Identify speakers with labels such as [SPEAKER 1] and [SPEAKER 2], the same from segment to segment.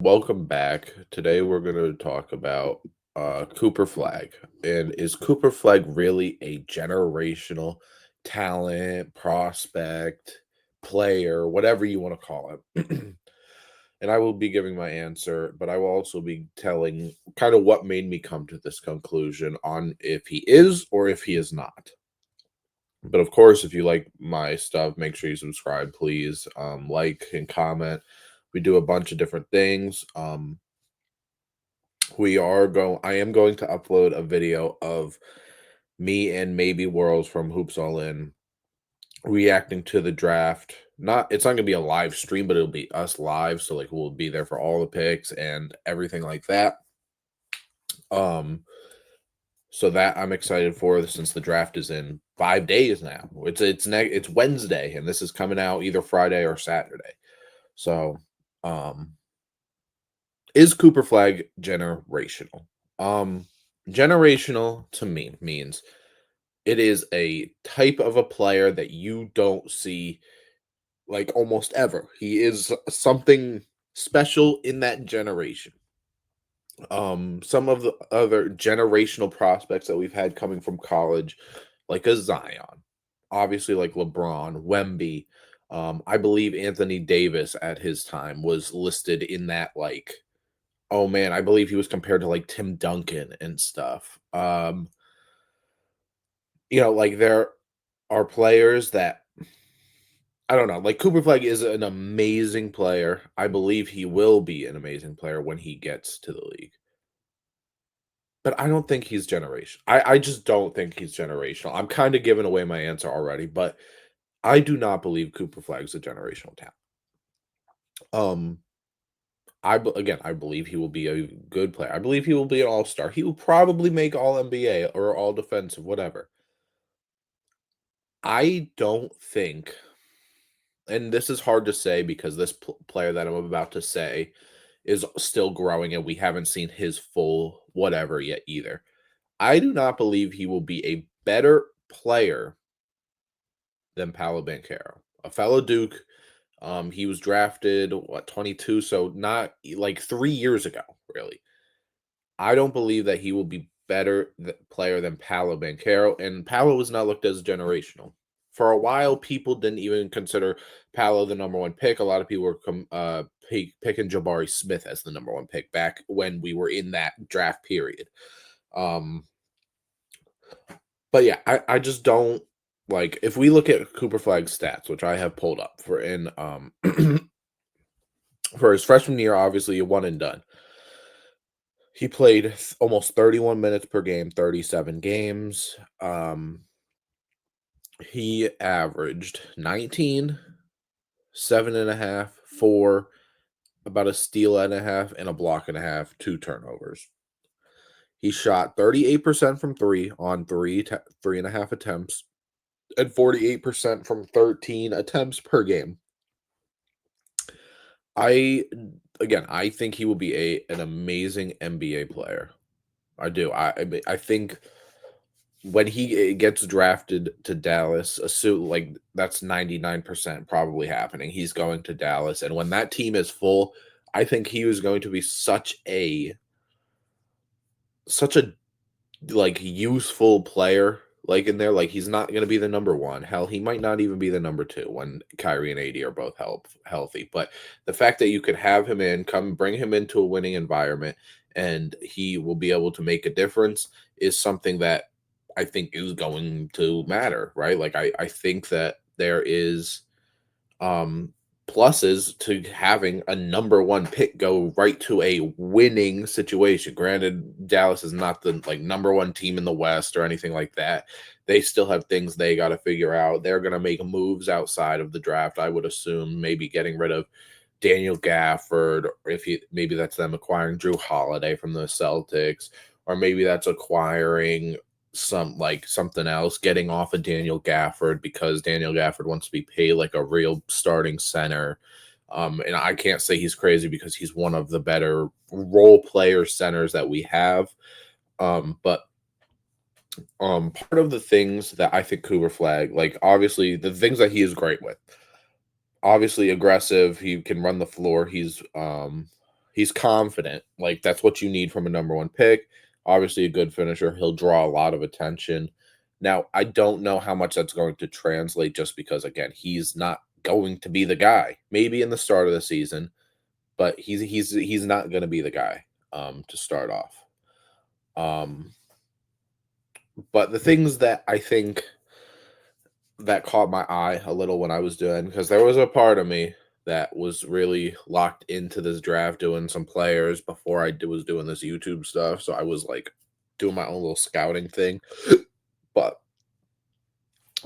[SPEAKER 1] Welcome back. Today we're going to talk about Cooper Flagg. And is Cooper Flagg really a generational talent, prospect, player, whatever you want to call him? And I will be giving my answer, but I will also be telling kind of what made me come to this conclusion on if he is or if he is not. But of course, if you like my stuff, make sure you subscribe, please. Like and comment. We do a bunch of different things. I am going to upload a video of me and maybe Worlds from Hoops All In reacting to the draft. It's not gonna be a live stream, but it'll be us live. So like we'll be there for all the picks and everything like that. Um, so that I'm excited for since the draft is in 5 days now. It's Wednesday, and this is coming out either Friday or Saturday. So um is Cooper Flag generational? Um, Generational to me means it is a type of a player that you don't see like almost ever. He is something special in that generation. Some of the other generational prospects that we've had coming from college, like a Zion, obviously like LeBron, Wemby. I believe Anthony Davis at his time was listed in that like oh man, I believe he was compared to like Tim Duncan and stuff. Like there are players that I don't know. Like Cooper Flag is an amazing player. I believe he will be an amazing player when he gets to the league. But I don't think he's generational. I just don't think he's generational. I'm kind of giving away my answer already, but I do not believe Cooper Flag's a generational talent. Um, again, I believe he will be a good player. I believe he will be an all-star. He will probably make all NBA or all defensive, whatever. I don't think, and this is hard to say because this player that I'm about to say is still growing and we haven't seen his full whatever yet either. I do not believe he will be a better player than Paolo Banchero, a fellow Duke. He was drafted 22, so not like 3 years ago, really. I don't believe that he will be better player than Paolo Banchero, and Paolo was not looked as generational. For a while, people didn't even consider Paolo the number one pick. A lot of people were picking Jabari Smith as the number one pick back when we were in that draft period. Um, but yeah, I just don't like if we look at Cooper Flagg's stats, which I have pulled up for in for his freshman year, obviously a one and done. He played almost 31 minutes per game, 37 games. He averaged 19, 7.5, 4, about a steal and a half, and a block and a half, 2 turnovers. He shot 38% from three on 3.5 attempts, and 48% from 13 attempts per game. I I think he will be an amazing NBA player. I do. I think when he gets drafted to Dallas, assume like that's 99% probably happening. He's going to Dallas, and when that team is full, I think he was going to be such a like useful player like in there. Like he's not going to be the number one. Hell, he might not even be the number two when Kyrie and AD are both healthy. But the fact that you could have him bring him into a winning environment, and he will be able to make a difference is something that I think is going to matter, right? Like I think that there is um pluses to having a number one pick go right to a winning situation. Granted, Dallas is not the like number one team in the West or anything like that. They still have things they got to figure out. They're going to make moves outside of the draft, I would assume, maybe getting rid of Daniel Gafford, or maybe that's them acquiring Drew Holiday from the Celtics, or maybe that's acquiring something else, getting off of Daniel Gafford because Daniel Gafford wants to be paid like a real starting center. And I can't say he's crazy because he's one of the better role player centers that we have. But part of the things that I think Cooper Flag, like obviously the things that he is great with, obviously aggressive. He can run the floor. He's He's confident. Like that's what you need from a number one pick. Obviously, a good finisher. He'll draw a lot of attention. Now, I don't know how much that's going to translate just because, again, he's not going to be the guy. Maybe in the start of the season, but he's not going to be the guy to start off. Um, but the things that I think that caught my eye a little when I was doing, because there was a part of me that was really locked into this draft, doing some players before was doing this YouTube stuff. So I was like doing my own little scouting thing. But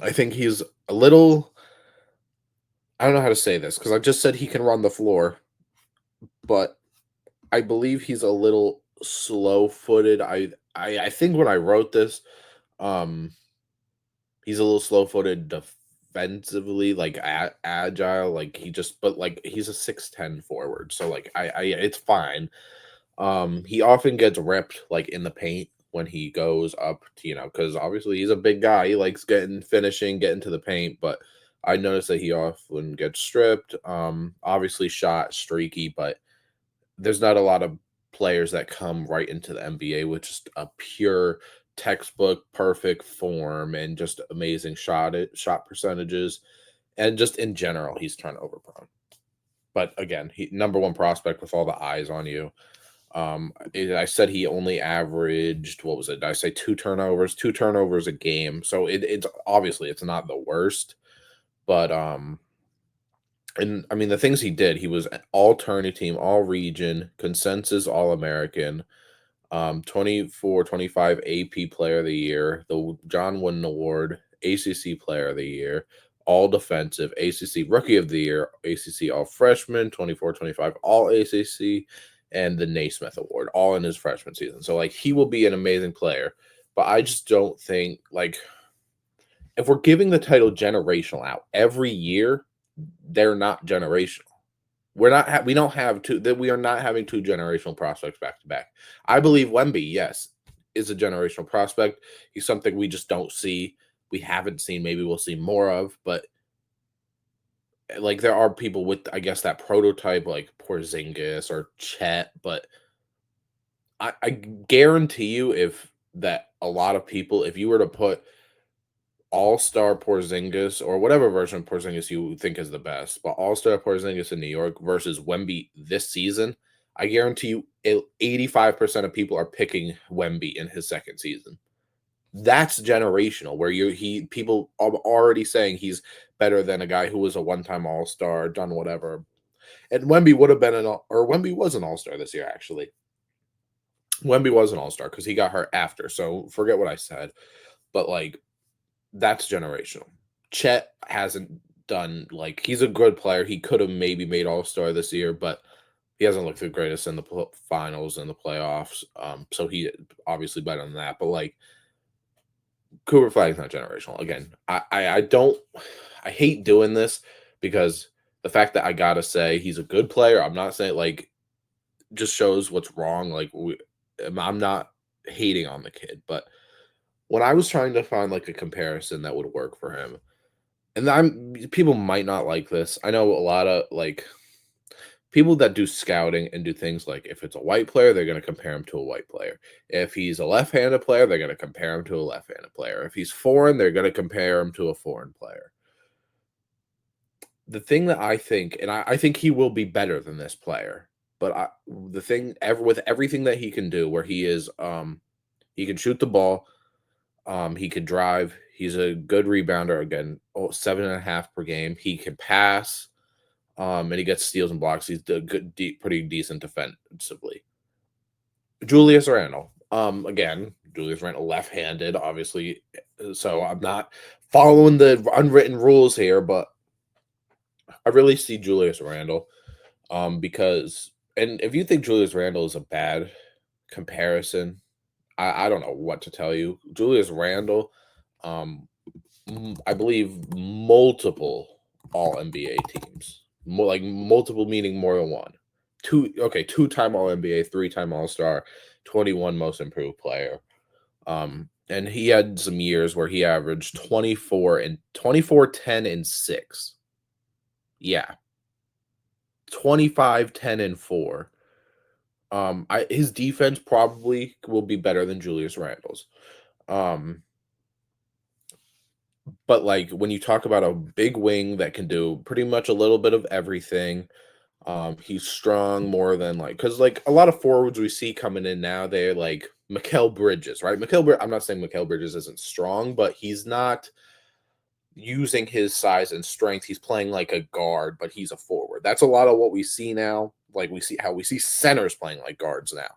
[SPEAKER 1] I think he's a little, I don't know how to say this because I just said he can run the floor, but I believe he's a little slow footed. I think when I wrote this, um, he's a little slow-footed defensively, like agile. Like he just, but like he's a 6'10" forward, so like it's fine. He often gets ripped like in the paint when he goes up, to, because obviously he's a big guy. He likes getting to the paint, but I noticed that he often gets stripped. Obviously shot streaky, but there's not a lot of players that come right into the NBA with just a pure textbook perfect form and just amazing shot percentages, and just in general he's turnover prone. But again, he number one prospect with all the eyes on you. I said he only averaged, what was it? Did I say two turnovers a game? So it's obviously it's not the worst, but and I mean the things he did, he was all tourney team, all region, consensus all American, 24, 25 AP Player of the Year, the John Wooden Award, ACC Player of the Year, All Defensive, ACC Rookie of the Year, ACC All Freshman, 24, 25 All ACC, and the Naismith Award, all in his freshman season. So, like, he will be an amazing player, but I just don't think, like, if we're giving the title generational out every year, they're not generational. We don't have two that we are not having two generational prospects back to back. I believe Wemby, yes, is a generational prospect. He's something we just don't see. We haven't seen. Maybe we'll see more of, but like there are people with, I guess, that prototype like Porzingis or Chet, but I guarantee you if that a lot of people, if you were to put all-star Porzingis or whatever version of Porzingis you think is the best, but all-star Porzingis in New York versus Wemby this season, I guarantee you 85% of people are picking Wemby in his second season. That's generational, where people are already saying he's better than a guy who was a one-time all-star, done whatever. And Wemby would have been Wemby was an all-star this year, actually. Wemby was an all-star because he got hurt after. So forget what I said. But like that's generational. Chet hasn't done, like, he's a good player. He could have maybe made All Star this year, but he hasn't looked the greatest in the finals and the playoffs. So he obviously better than that. But like Cooper Flagg's not generational. Again, I don't, I hate doing this because the fact that I gotta say he's a good player. I'm not saying like just shows what's wrong. Like I'm not hating on the kid, but when I was trying to find like a comparison that would work for him, and people might not like this. I know a lot of like people that do scouting and do things like if it's a white player, they're going to compare him to a white player. If he's a left-handed player, they're going to compare him to a left-handed player. If he's foreign, they're going to compare him to a foreign player. The thing that I think, and I think he will be better than this player, but the thing ever with everything that he can do, where he can shoot the ball. He could drive. He's a good rebounder. Again, 7.5 per game. He can pass. And he gets steals and blocks. He's a good, pretty decent defensively. Julius Randle. Again, Julius Randle left-handed, obviously. So I'm not following the unwritten rules here, but I really see Julius Randle. Because, and if you think Julius Randle is a bad comparison, I don't know what to tell you. Julius Randle, um, I believe multiple All NBA teams, more like multiple meaning more than one. Two-time All NBA, three-time All Star, 21 Most Improved Player. And he had some years where he averaged 24, 10, and 6. Yeah, 25, 10, and 4. I his defense probably will be better than Julius Randle's. Um, but like when you talk about a big wing that can do pretty much a little bit of everything, he's strong more than like because like a lot of forwards we see coming in now, they're like Mikal Bridges, right? I'm not saying Mikal Bridges isn't strong, but he's not using his size and strength. He's playing like a guard, but he's a forward. That's a lot of what we see now. Like we see how we see centers playing like guards now.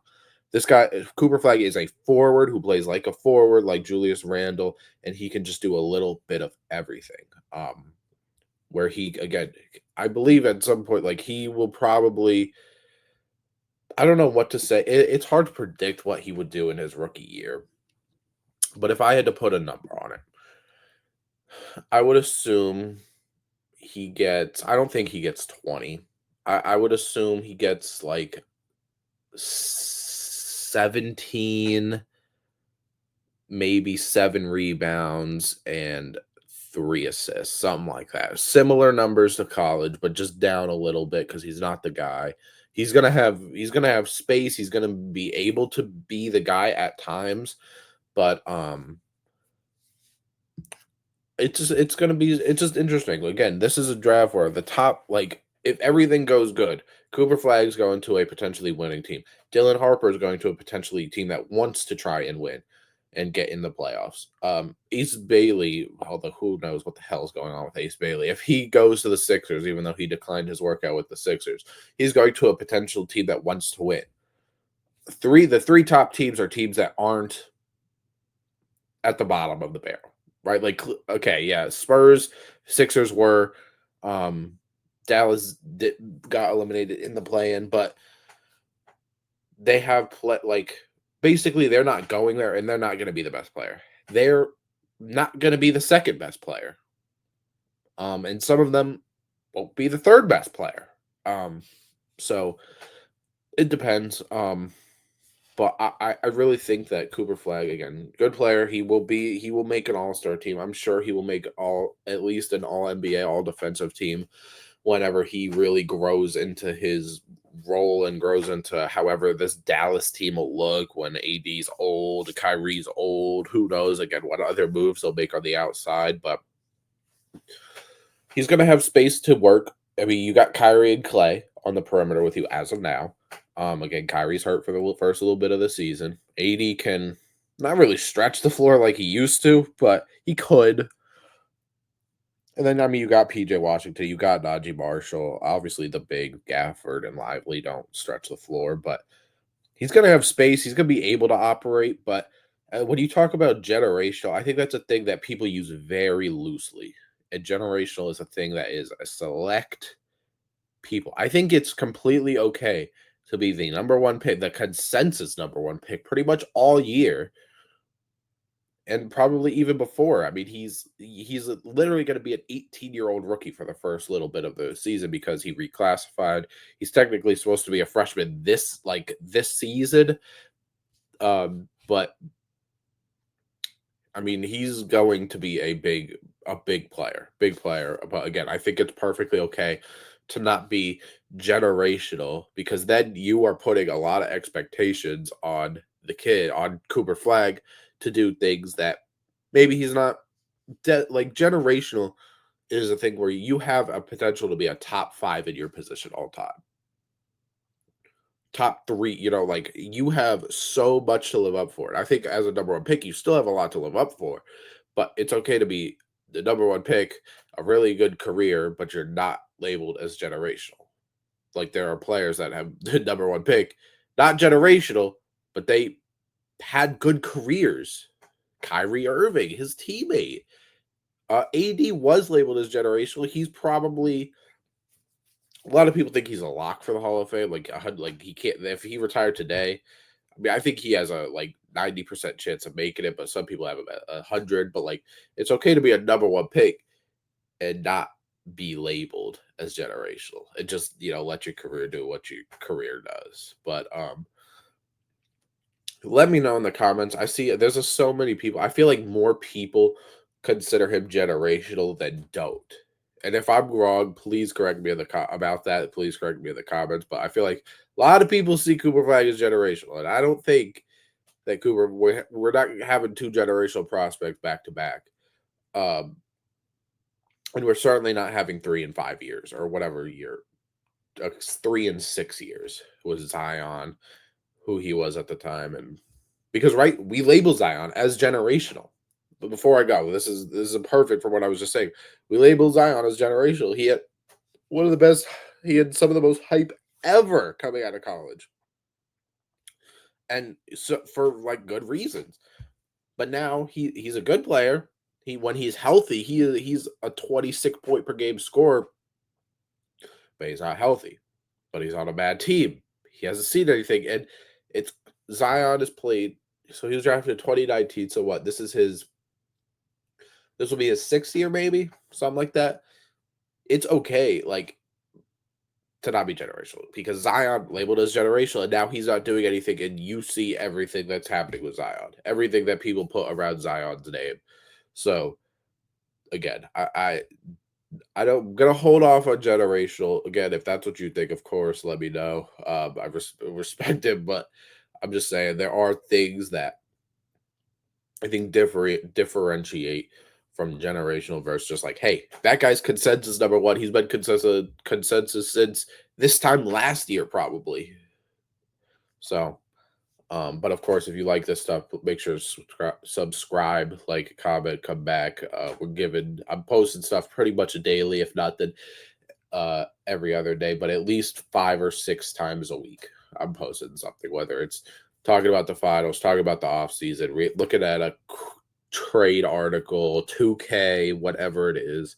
[SPEAKER 1] This guy, Cooper Flagg, is a forward who plays like a forward, like Julius Randle, and he can just do a little bit of everything. Where he, again, I believe at some point, like he will probably, I don't know what to say. It's hard to predict what he would do in his rookie year. But if I had to put a number on it, I would assume I don't think he gets 20. I would assume he gets like 17, maybe 7 rebounds and 3 assists, something like that. Similar numbers to college, but just down a little bit because he's not the guy. He's gonna have space. He's gonna be able to be the guy at times, but it's just interesting. Again, this is a draft where the top, like, if everything goes good, Cooper Flagg's going to a potentially winning team. Dylan Harper is going to a potentially team that wants to try and win and get in the playoffs. Ace Bailey, although who knows what the hell is going on with Ace Bailey. If he goes to the Sixers, even though he declined his workout with the Sixers, he's going to a potential team that wants to win. The three top teams are teams that aren't at the bottom of the barrel, right? Like, okay, yeah, Spurs, Sixers were, um, got eliminated in the play-in, but they have like basically they're not going there, and they're not going to be the best player. They're not going to be the second best player. And some of them won't be the third best player. So it depends. But I really think that Cooper Flagg, again, good player. He will make an all-star team. I'm sure he will make at least an all NBA, all defensive team whenever he really grows into his role and grows into however this Dallas team will look when AD's old, Kyrie's old, who knows again what other moves they'll make on the outside, but he's gonna have space to work. I mean, you got Kyrie and Clay on the perimeter with you as of now. Again, Kyrie's hurt for the first little bit of the season. AD can not really stretch the floor like he used to, but he could. And then, I mean, you got PJ Washington, you got Najee Marshall. Obviously, the big Gafford and Lively don't stretch the floor, but he's going to have space. He's going to be able to operate. But when you talk about generational, I think that's a thing that people use very loosely. And generational is a thing that is a select people. I think it's completely okay to be the number one pick, the consensus number one pick, pretty much all year, and probably even before. I mean, he's literally going to be an 18-year-old rookie for the first little bit of the season because he reclassified. He's technically supposed to be a freshman this season, but I mean, he's going to be a big player, big player. But again, I think it's perfectly okay to not be generational because then you are putting a lot of expectations on the kid, on Cooper Flagg, to do things that maybe he's not like generational is a thing where you have a potential to be a top 5 in your position all time. Top 3, like you have so much to live up for. And I think as a number one pick, you still have a lot to live up for, but it's okay to be the number one pick, a really good career, but you're not labeled as generational. Like there are players that have the number one pick, not generational, but they had good careers. Kyrie Irving, his teammate. AD was labeled as generational. He's probably a lot of people think he's a lock for the Hall of Fame. Like he can't if he retired today. I mean, I think he has a 90% chance of making it, but some people have him at 100. But like, it's okay to be a number one pick and not be labeled as generational, and just let your career do what your career does. But let me know in the comments. I see there's just so many people. I feel like more people consider him generational than don't. And if I'm wrong, please correct me about that. Please correct me in the comments. But I feel like A lot of people see Cooper Flagg as generational, and I don't think that we're not having two generational prospects back to back. Um, and we're certainly not having 3 and 5 years or whatever year. 3 and 6 years was Zion, who he was at the time, and because right, we label Zion as generational. But before I go, this is perfect for what I was just saying. We label Zion as generational. He had one of the best. He had some of the most hype ever coming out of college, and so for like good reasons. But now he's a good player. When he's healthy, he's a 26 point per game scorer, but he's not healthy. But he's on a bad team. He hasn't seen anything, and it's Zion has played. So he was drafted in 2019. So what? This will be his 6th year, maybe something like that. It's okay, like to not be generational because Zion labeled as generational, and now he's not doing anything, and you see everything that's happening with Zion, everything that people put around Zion's name. So again, I don't I'm gonna hold off on generational. Again, if that's what you think, of course, let me know. I respect it, but I'm just saying there are things that I think differentiate from generational versus just like, hey, that guy's consensus number one. He's been consensus since this time last year, probably. So, but of course, if you like this stuff, make sure to subscribe, like, comment, come back. I'm posting stuff pretty much daily, if not then every other day, but at least 5 or 6 times a week. I'm posting something, whether it's talking about the finals, talking about the off season, looking at a trade article, 2K, whatever it is.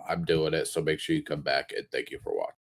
[SPEAKER 1] I'm doing it. So make sure you come back and thank you for watching.